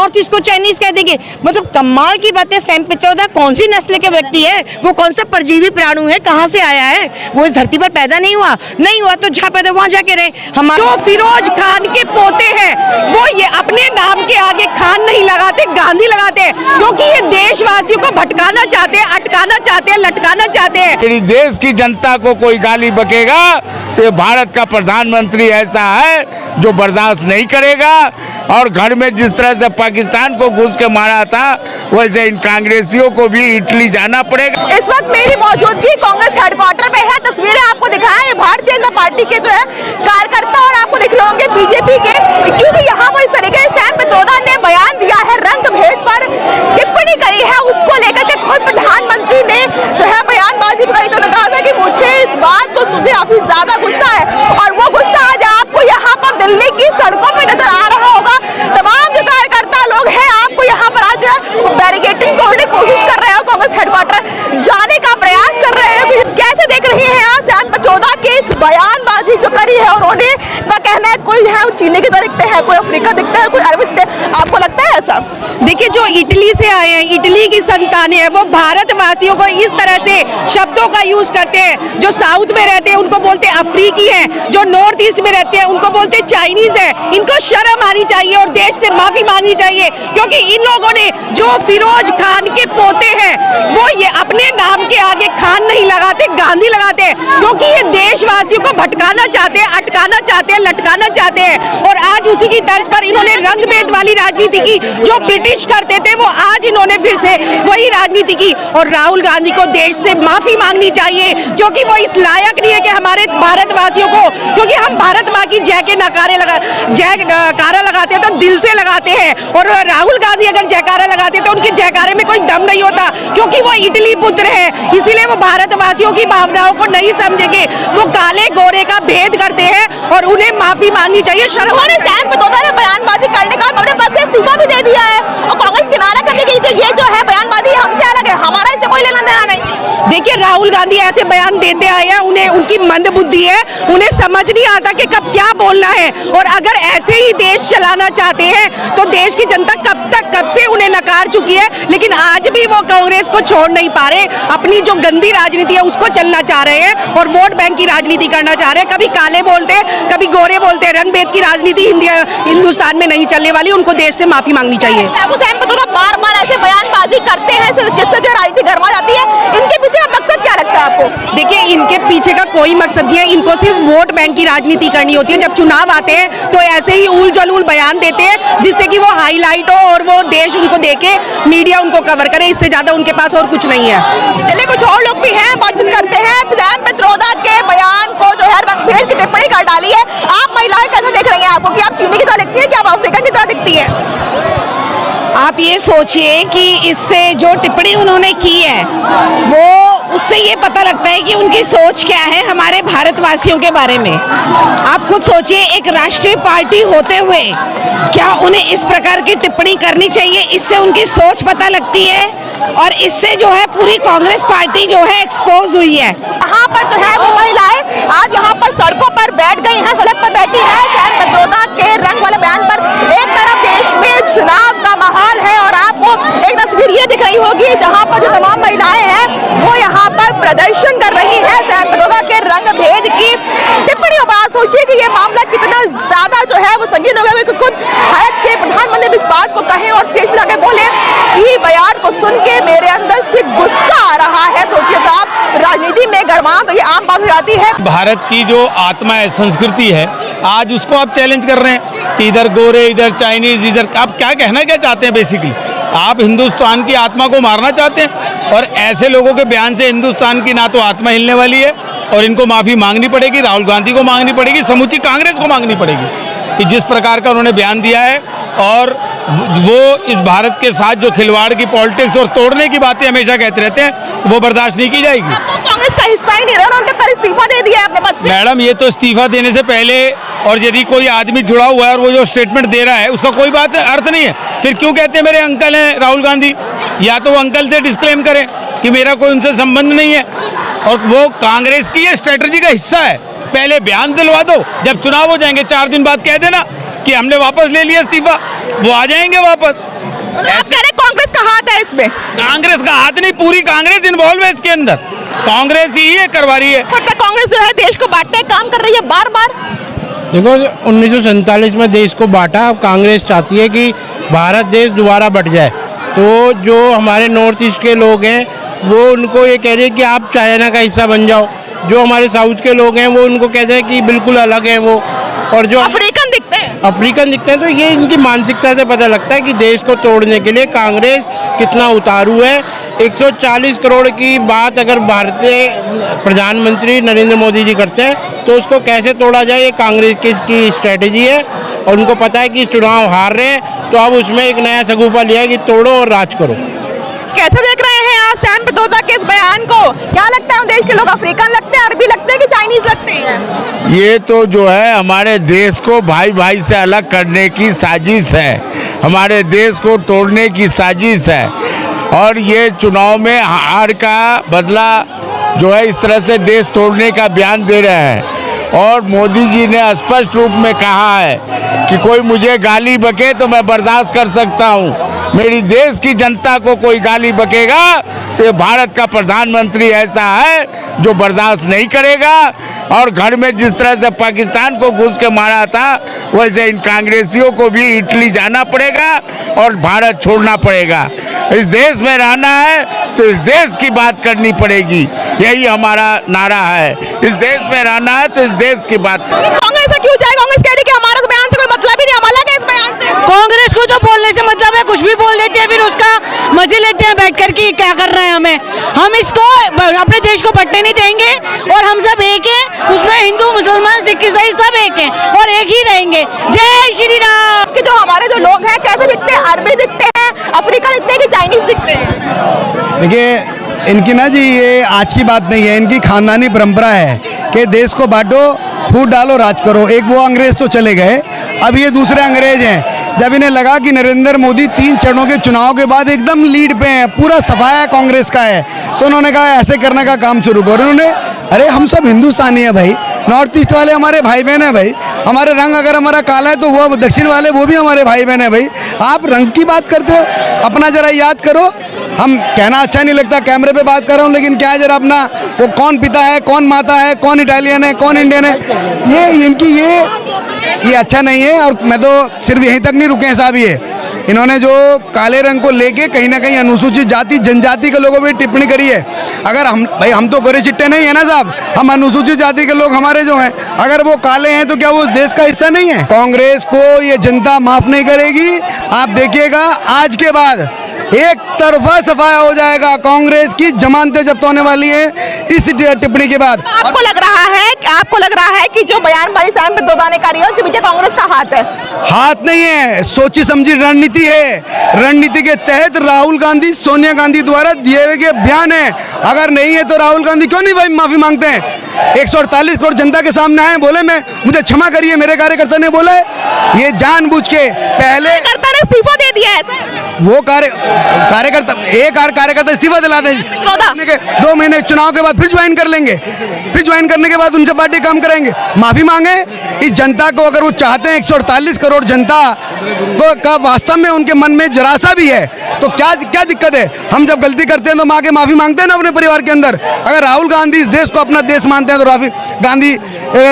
North east को Chinese कह देंगे। मतलब कमाल की बात है। सैम पित्रोदा कौन सी नस्ल के व्यक्ति है? वो कौन सा परजीवी प्राणु है? कहाँ से आया है? वो इस धरती पर पैदा नहीं हुआ तो जहाँ पैदा वहाँ जाके रहे। हमारे जो फिरोज खान के पोते हैं वो ये अपने नाम के आगे खान नहीं लगाते, गांधी लगाते हैं, क्योंकि ये देशवासियों को भटकाना चाहते हैं, अटकाना चाहते हैं, लटकाना चाहते हैं। यदि देश की जनता को कोई गाली बकेगा तो ये भारत का प्रधानमंत्री ऐसा है जो बर्दाश्त नहीं करेगा। और घर में जिस तरह से पाकिस्तान को घुस के मारा था वैसे इन कांग्रेसियों को भी इटली जाना पड़ेगा। इस वक्त मेरी मौजूदगी कांग्रेस हेडक्वार्टर पे है। तस्वीरें आपको दिखाएं भारतीय जनता पार्टी के जो है कार्यकर्ता और आपको दिख रहे होंगे बीजेपी के, क्योंकि यहाँ पर इस तरीके से सैम पित्रोदा ने बयान दिया है, रंग भेद पर टिप्पणी करी है, उसको लेकर के खुद प्रधानमंत्री ने जो है बयानबाजी करी। तो कहा था कि मुझे इस बात को सुन के काफी ज्यादा गुस्सा है और वो गुस्सा आज आपको यहाँ पर दिल्ली की सड़कों पर नजर आ रहा होगा। तमाम जो कार्यकर्ता लोग हैं आपको यहाँ पर आज बैरिकेडिंग तोड़ने की कोशिश कर रहे हो, कांग्रेस हेडक्वार्टर जाने का प्रयास कर रहे हैं। कैसे देख रही हैं आप सैम पित्रोदा की इस बयानबाजी जो करी है? उन्होंने का कहना है कोई है चीनी की तरह दिखते हैं, कोई अफ्रीका दिखता है, कोई अरब दिखते हैं। आपको लगता है ऐसा? देखिए, जो इटली से आए हैं, इटली की संतानें हैं, वो भारतवासियों को इस तरह से शब्दों का यूज करते हैं। जो साउथ में रहते हैं उनको बोलते हैं अफ्रीकी हैं, जो नॉर्थ ईस्ट में रहते हैं उनको बोलते हैं चाइनीज है। इनको शर्म आनी चाहिए और देश से माफी मांगनी चाहिए, क्योंकि इन लोगों ने जो फिरोज खान के पोते हैं वो ये अपने नाम के आगे खान नहीं लगाते, गांधी लगाते हैं, क्योंकि ये देशवासियों को भटकाना चाहते हैं, अटकाना चाहते हैं, लटकाना चाहते हैं। और आज उसी की तर्ज पर इन्होंने रंग भेद वाली राजनीति की, जो ब्रिटिश करते थे वो आज इन्होंने फिर से वही राजनीति की। और राहुल गांधी को देश से माफी मांगनी चाहिए, क्योंकि वो इस लायक नहीं है कि हमारे भारतवासियों को, क्योंकि हम भारत माँ की जय के जयकारा लगाते हैं तो दिल से लगाते हैं। और राहुल गांधी अगर जयकारा लगाते हैं तो उनके जयकारे में कोई दम नहीं होता, क्योंकि वो इटली पुत्र है, इसीलिए वो भारतवासियों की भावनाओं को नहीं समझेंगे। वो काले गोरे का भेद करते हैं और उन्हें माफी मांगनी चाहिए। उन्होंने सैम पित्रोदा ने बयानबाजी करने का अपने पद से इस्तीफा भी दे दिया है और कांग्रेस किनारा करने की ये जो है बयानबाजी हमसे अलग है, हमारा इससे कोई लेना देना नहीं। देखिए, राहुल गांधी ऐसे बयान देते आए हैं, उन्हें उनकी मंद बुद्धि है, उन्हें समझ नहीं आता कि कब क्या बोलना है। और अगर ऐसे ही देश चलाना चाहते हैं तो देश की जनता कब से उन्हें नकार चुकी है, लेकिन आज भी वो कांग्रेस को छोड़ नहीं पा रहे। अपनी जो गंदी राजनीति है उसको चलना चाह रहे हैं और वोट बैंक की राजनीति करना चाह रहे हैं। कभी काले बोलते हैं, कभी गोरे बोलते हैं। रंग भेद की राजनीति हिंदुस्तान में नहीं चलने वाली, उनको देश से माफी मांगनी चाहिए। सैम पित्रोदा बार-बार ऐसे बयानबाजी करते हैं जिससे जो राजनीति गरमा जाती है, इनके पीछे मकसद क्या लगता है आपको? देखिए, इनके पीछे का कोई मकसद नहीं है, इनको सिर्फ वोट बैंक की राजनीति करनी होती है। जब चुनाव आते हैं तो ऐसे ही उल जलूल बयान देते हैं जिससे कि वो हाईलाइट हो और वो देश उनको देखे, मीडिया उनको कवर करे, इससे ज्यादा उनके पास और कुछ नहीं है। चलिए, कुछ और लोग भी हैं, बातचीत करते हैं। सैम पित्रोदा के बयान को जो है रंग भेद की टिप्पणी कर डाली है। आप महिलाएं कैसे देख रही हैं? आपको कि आप चीनी की तरह दिखती है, क्या आप अफ्रीकन की तरह दिखती है? आप ये सोचिए कि इससे जो टिप्पणी उन्होंने की है वो उससे ये पता लगता है कि उनकी सोच क्या है हमारे भारतवासियों के बारे में। आप खुद सोचिए, एक राष्ट्रीय पार्टी होते हुए क्या उन्हें इस प्रकार की टिप्पणी करनी चाहिए? इससे उनकी सोच पता लगती है और इससे जो है पूरी कांग्रेस पार्टी जो है एक्सपोज हुई है। यहाँ पर जो है वो महिलाएं आज यहाँ पर सड़कों पर बैठ गई हैं, सड़क पर बैठी है सैम पित्रोदा के रंग वाले बयान पर। एक तरफ देश में चुनाव का माहौल है और आपको एक तस्वीर ये दिख रही होगी जहाँ पर जो तमाम महिलाएं हैं वो यहाँ पर प्रदर्शन कर रही है सैम पित्रोदा के रंग भेद की टिप्पणियों पर। सोचिए कि ये मामला कितना ज्यादा जो है वो संगीन हो गया, खुद भारत के प्रधानमंत्री इस बात को कहें और स्टेज पर जाके बोले कि बयान को सुन के मेरे अंदर से गुस्सा आ रहा है। सोचिए तो आप राजनीति में गरमा तो ये आम बात हो जाती है। भारत की जो आत्मा है, संस्कृति है, आज उसको आप चैलेंज कर रहे हैं कि इधर गोरे, इधर चाइनीज, इधर आप क्या कहना क्या चाहते हैं? बेसिकली आप हिंदुस्तान की आत्मा को मारना चाहते हैं और ऐसे लोगों के बयान से हिंदुस्तान की ना तो आत्मा हिलने वाली है और इनको माफ़ी मांगनी पड़ेगी, राहुल गांधी को मांगनी पड़ेगी, समूची कांग्रेस को मांगनी पड़ेगी कि जिस प्रकार का उन्होंने बयान दिया है और वो इस भारत के साथ जो खिलवाड़ की पॉलिटिक्स और तोड़ने की बातें हमेशा कहते रहते हैं वो बर्दाश्त नहीं की जाएगी। तो कांग्रेस का हिस्सा ही नहीं रहा, उन्होंने कल इस्तीफा दे दिया है अपने पद से। मैडम, ये तो इस्तीफा देने से पहले और यदि कोई आदमी जुड़ा हुआ है और वो जो स्टेटमेंट दे रहा है उसका कोई बात अर्थ नहीं है, फिर क्यों कहते हैं मेरे अंकल हैं राहुल गांधी? या तो वो अंकल से डिस्क्लेम करें कि मेरा कोई उनसे संबंध नहीं है। और वो कांग्रेस की ये स्ट्रेटजी का हिस्सा है। पहले बयान दिलवा दो, जब चुनाव हो जाएंगे 4 दिन बाद कह देना कि हमने वापस ले लिया इस्तीफा। वो आ जाएंगे वापस। आप कह रहे हैं कांग्रेस का हाथ है इसमें? कांग्रेस का हाथ नहीं, पूरी कांग्रेस इन्वॉल्व है इसके अंदर, कांग्रेस ही ये करवा रही है। कांग्रेस जो है देश को बांटने का काम कर रही है बार बार। देखो 1947 में देश को बांटा, अब कांग्रेस चाहती है कि भारत देश दोबारा बट जाए। तो जो हमारे नॉर्थ ईस्ट के लोग हैं वो उनको ये कह रहे हैं कि आप चाइना का हिस्सा बन जाओ। जो हमारे साउथ के लोग हैं वो उनको कहते हैं कि बिल्कुल अलग है वो। और जो अफ्रीकन दिखते हैं तो ये इनकी मानसिकता से पता लगता है कि देश को तोड़ने के लिए कांग्रेस कितना उतारू है। 140 करोड़ की बात अगर भारतीय प्रधानमंत्री नरेंद्र मोदी जी करते हैं तो उसको कैसे तोड़ा जाए, ये कांग्रेस की स्ट्रेटेजी है। और उनको पता है कि चुनाव हार रहे हैं तो अब उसमें एक नया सगुफा लिया कि तोड़ो और राज करो। कैसे देख रहे हैं आप सैम पित्रोदा के इस बयान को? क्या लगता है देश के लोग अफ्रीकन लगते हैं, अरबी लगते हैं कि चाइनीज लगते हैं? ये तो जो है हमारे देश को भाई भाई से अलग करने की साजिश है, हमारे देश को तोड़ने की साजिश है। और ये चुनाव में हार का बदला जो है इस तरह से देश तोड़ने का बयान दे रहे हैं। और मोदी जी ने स्पष्ट रूप में कहा है कि कोई मुझे गाली बके तो मैं बर्दाश्त कर सकता हूँ, मेरी देश की जनता को कोई गाली बकेगा तो ये भारत का प्रधानमंत्री ऐसा है जो बर्दाश्त नहीं करेगा। और घर में जिस तरह से पाकिस्तान को घुस के मारा था वैसे इन कांग्रेसियों को भी इटली जाना पड़ेगा और भारत छोड़ना पड़ेगा। इस देश में रहना है तो इस देश की बात करनी पड़ेगी, यही हमारा नारा है। इस देश में रहना है तो इस देश की बात। कांग्रेस से क्यों जाए? कांग्रेस कह रही कि हमारा बयान से कोई मतलब ही नहीं, हम अलग है इस बयान से। कांग्रेस को तो बोलने से मतलब है, कुछ भी बोल देते हैं फिर उसका मजे लेते हैं बैठ कर कि क्या कर रहे हैं हमें। हम इसको अपने देश को बंटने नहीं देंगे और हम सब एक हैं, उसमें हिंदू मुसलमान सिख ईसाई सब एक हैं और एक ही रहेंगे। जय श्री राम। कि जो हमारे जो लोग हैं कैसे दिखते हैं? अरबी दिखते हैं, अफ्रीका दिखते हैं कि चाइनीज दिखते हैं? देखिए इनकी ना जी ये आज की बात नहीं है, इनकी खानदानी परंपरा है कि देश को बांटो, फूट डालो, राज करो। एक वो अंग्रेज तो चले गए, अब ये दूसरे अंग्रेज हैं। जब इन्हें लगा कि नरेंद्र मोदी 3 चरणों के चुनाव के बाद एकदम लीड पे हैं, पूरा सफाया कांग्रेस का है, तो उन्होंने कहा ऐसे करने का काम शुरू करो। उन्होंने अरे हम सब हिंदुस्तानी है भाई, नॉर्थ ईस्ट वाले हमारे भाई बहन है भाई, हमारे रंग अगर हमारा काला है तो वो दक्षिण वाले वो भी हमारे भाई बहन है भाई। आप रंग की बात करते हो, अपना जरा याद करो। हम कहना अच्छा नहीं लगता, कैमरे पे बात कर रहा हूँ, लेकिन क्या है जरा अपना वो कौन पिता है, कौन माता है, कौन इटालियन है, कौन इंडियन है, ये इनकी ये अच्छा नहीं है। और मैं तो सिर्फ यहीं तक नहीं रुके हैं साहब, ये इन्होंने जो काले रंग को लेके कहीं ना कहीं अनुसूचित जाति जनजाति के लोगों पर टिप्पणी करी है। अगर हम तो गोरे चिट्टे नहीं है ना साहब, हम अनुसूचित जाति के लोग हमारे जो हैं, अगर वो काले हैं तो क्या वो देश का हिस्सा नहीं है? कांग्रेस को ये जनता माफ नहीं करेगी। आप देखिएगा आज के बाद एक तरफा सफाया हो जाएगा, कांग्रेस की जमानतें जब्त होने वाली है इस टिप्पणी के बाद। आपको लग रहा है कि जो बयानबाजी सैम पित्रोदा ने करी है उसके पीछे कांग्रेस का हाथ है? हाथ नहीं है, सोची समझी रणनीति है। रणनीति के तहत राहुल गांधी सोनिया गांधी द्वारा दिए हुए बयान है। अगर नहीं है तो राहुल गांधी क्यों नहीं भाई माफी मांगते हैं? 148 करोड़ जनता के सामने आए, बोले मैं मुझे क्षमा करिए, मेरे कार्यकर्ता ने बोला है। ये जानबूझ के पहले इस्तीफा दे दिया है वो कार्यकर्ता एक कार्यकर्ता इस्तीफा दिला दें, 2 महीने चुनाव के बाद फिर ज्वाइन कर लेंगे, फिर ज्वाइन करने के बाद उनसे पार्टी काम कराएंगे। माफी मांगे इस जनता को, अगर वो चाहते हैं 148 करोड़ जनता को का वास्तव में उनके मन में जरा सा भी है तो क्या दिक्कत है? हम जब गलती करते हैं तो माँ के माफी मांगते हैं ना अपने परिवार के अंदर। अगर राहुल गांधी इस देश को अपना देश मानते हैं तो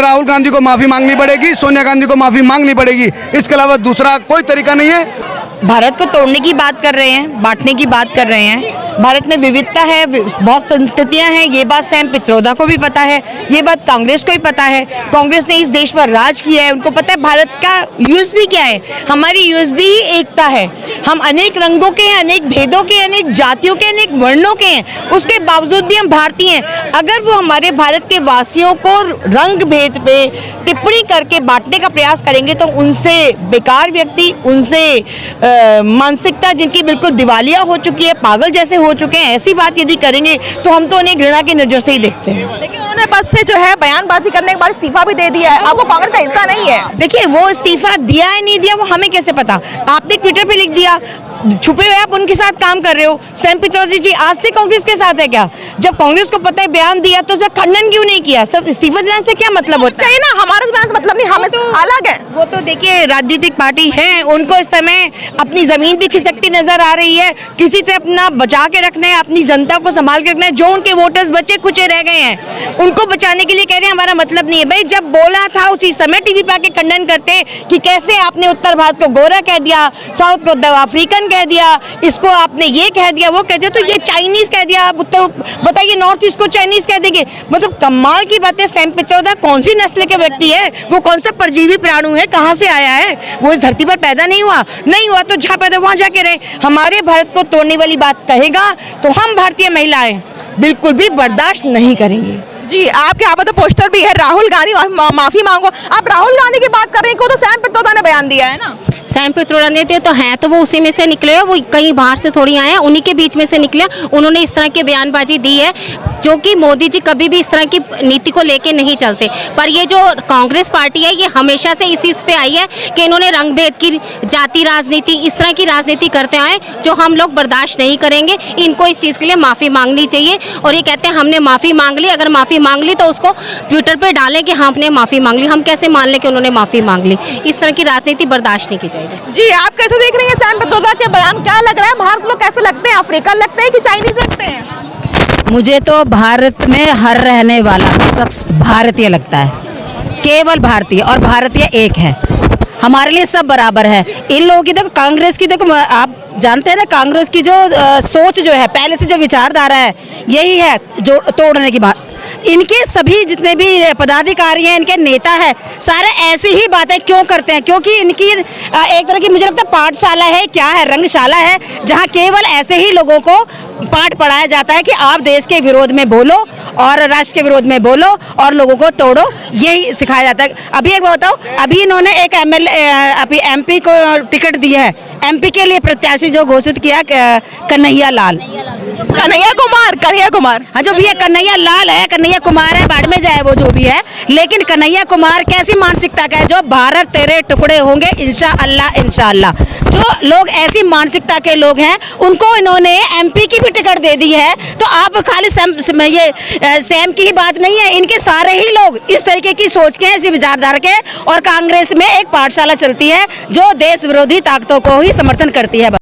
राहुल गांधी को माफी मांगनी पड़ेगी, सोनिया गांधी को माफी मांगनी पड़ेगी, इसके अलावा दूसरा कोई तरीका नहीं है। भारत को तोड़ने की बात कर रहे हैं, बांटने की बात कर रहे हैं। भारत में विविधता है, बहुत संस्कृतियां हैं, ये बात सैम पित्रोदा को भी पता है, ये बात कांग्रेस को भी पता है। कांग्रेस ने इस देश पर राज किया है, उनको पता है भारत का यूएसपी क्या है। हमारी यूएसपी ही एकता है। हम अनेक रंगों के हैं, अनेक भेदों के, अनेक जातियों के, अनेक वर्णों के हैं, उसके बावजूद भी हम भारतीय हैं। अगर वो हमारे भारत के वासियों को रंग भेद पे टिप्पणी करके बांटने का प्रयास करेंगे तो उनसे बेकार व्यक्ति, उनसे मानसिकता जिनकी बिल्कुल दिवालिया हो चुकी है, पागल जैसे हो चुके हैं, ऐसी बात यदि करेंगे तो हम तो उन्हें घृणा की नजर से ही देखते हैं। लेकिन उन्होंने पद से जो है बयानबाजी करने के बाद इस्तीफा भी दे दिया है। अब वो कांग्रेस का हिस्सा नहीं है। देखिए वो इस्तीफा दिया है नहीं दिया वो हमें कैसे पता? आपने ट्विटर पे लिख दिया, छुपे हुए आप उनके साथ काम कर रहे हो। सैम पित्रोदा जी आज से कांग्रेस के साथ है क्या? जब कांग्रेस को पता है बयान दिया तो उसका खंडन क्यों नहीं किया? सब इस्तीफा देने से क्या मतलब होता है? कहीं ना हमारे बयान से मतलब नहीं, हमें तो अलग है। वो तो देखिए राजनीतिक पार्टी है, उनको इस समय अपनी जमीन भी खिसकती नजर आ रही है। किसी से अपना बचा के रखना है, अपनी जनता को संभाल के रखना है। जो उनके वोटर्स बचे कुचे रह गए हैं उनको बचाने के लिए कह रहे हैं हमारा मतलब नहीं है। भाई जब बोला था उसी समय टीवी पे आके खंडन करते कि कैसे आपने उत्तर भारत को गोरा कह दिया, साउथ को अफ्रीकन कह दिया, इसको आपने ये कह दिया वो कह दिया, तो ये चाइनीज कह दिया। आप उत्तर बताइए नॉर्थ ईस्ट को चाइनीज कह देंगे? मतलब कमाल की बात है। सैम पित्रोदा कौन सी नस्ल के व्यक्ति है? वो कौन सा परजीवी प्राणु है? कहाँ से आया है? वो इस धरती पर पैदा नहीं हुआ तो जहाँ पैदा वहाँ जाके रहे। हमारे भारत को तोड़ने वाली बात कहेगा तो हम भारतीय महिलाएं बिल्कुल भी बर्दाश्त नहीं करेंगे। जी आपके यहाँ पर तो पोस्टर भी है, राहुल गांधी माफी मांगो। आप राहुल गांधी की बात कर रहे हैं, को तो सैम पित्रोदा ने बयान दिया है ना। सैम पित्रोदा ने तो हैं तो वो उसी में से निकले हैं, वो कहीं बाहर से थोड़ी आए हैं, उन्हीं के बीच में से निकले। उन्होंने इस तरह की बयानबाजी दी है जो कि मोदी जी कभी भी इस तरह की नीति को लेके नहीं चलते। पर ये जो कांग्रेस पार्टी है ये हमेशा से इसी पे आई है कि इन्होंने रंग भेद की, जाति राजनीति, इस तरह की राजनीति करते आए जो हम लोग बर्दाश्त नहीं करेंगे। इनको इस चीज़ के लिए माफ़ी मांगनी चाहिए। और ये कहते हैं हमने माफ़ी मांग ली, अगर माफ़ी मांग ली तो उसको ट्विटर पर डालें कि हमने माफ़ी मांग ली। हम कैसे मान लें कि उन्होंने माफ़ी मांग ली? इस तरह की राजनीति बर्दाश्त नहीं की जाएगी। जी आप कैसे देख रही हैं सैम पित्रोदा के बयान? क्या लग रहा है भारत को कैसे लगते हैं? अफ्रीकन लगते हैं कि चाइनीज लगते हैं? मुझे तो भारत में हर रहने वाला शख्स भारतीय लगता है, केवल भारतीय, और भारतीय एक है। हमारे लिए सब बराबर है। इन लोगों की देखो, कांग्रेस की देखो, आप जानते हैं ना कांग्रेस की जो सोच जो है, पहले से जो विचारधारा है यही है जो तोड़ने की बात। इनके सभी जितने भी पदाधिकारी हैं, इनके नेता हैं, सारे ऐसी ही बातें क्यों करते हैं? क्योंकि इनकी एक तरह की मुझे लगता है पाठशाला है, क्या है, रंगशाला है, जहां केवल ऐसे ही लोगों को पाठ पढ़ाया जाता है कि आप देश के विरोध में बोलो और राष्ट्र के विरोध में बोलो और लोगों को तोड़ो, यही सिखाया जाता है। अभी एक बात बताओ, अभी इन्होंने एक MP को टिकट दिया है, MP के लिए प्रत्याशी जो घोषित किया कन्हैया कुमार, हाँ जो भी है कन्हैया लाल है, कन्हैया कुमार है, बाढ़ में जाए वो जो भी है, लेकिन कन्हैया कुमार कैसी मानसिकता का है? जो भारत तेरे टुकड़े होंगे इंशाअल्लाह इंशाअल्लाह। जो लोग ऐसी मानसिकता के लोग हैं उनको इन्होंने MP की भी टिकट दे दी है। तो आप खाली सैम की ही बात नहीं है, इनके सारे ही लोग इस तरीके की सोच के हैं, इसी विचारधारा के। और कांग्रेस में एक पाठशाला चलती है जो देश विरोधी ताकतों को ही समर्थन करती है।